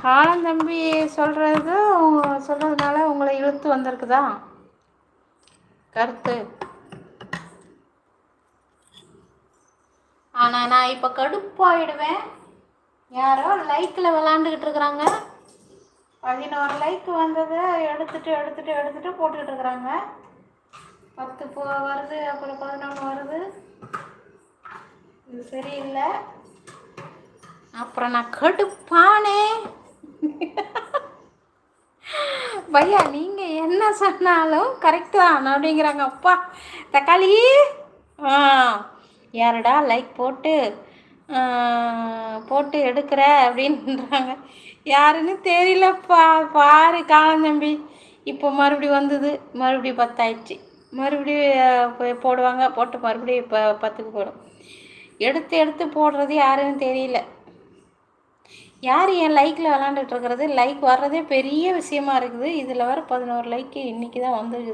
காலம் தம்பி சொல்கிறதுனால உங்களை இழுத்து வந்திருக்குதா கருத்து? ஆனால் நான் இப்போ கடுப்பாயிடுவேன். யாரோ லைக்கில் விளாண்டுக்கிட்டு இருக்கிறாங்க. 11 லைக் வந்தது, எடுத்துட்டு போட்டுக்கிட்டு இருக்கிறாங்க. 10 வருது, அப்புறம் 11 வருது. இது சரியில்லை. அப்புறம் நான் கடுப்பானே. பையா நீங்கள் என்ன சொன்னாலும் கரெக்டு தான் அப்படிங்கிறாங்க. அப்பா தக்காளி யாருடா லைக் போட்டு எடுக்கிற அப்படின்றாங்க. யாருன்னு தெரியலப்பா. பாரு காலம் தம்பி இப்போ மறுபடியும் வந்தது, மறுபடியும் 10 ஆயிடுச்சு. மறுபடியும் போடுவாங்க, போட்டு மறுபடியும் இப்போ 10க்கு போடும். எடுத்து போடுறது யாருன்னு தெரியல. யார் என் லைக்கில் விளாண்டுட்டு இருக்கிறது? லைக் வர்றதே பெரிய விஷயமா இருக்குது. இதில் வர 11 லைக்கு இன்றைக்கி தான் வந்துருக்குது.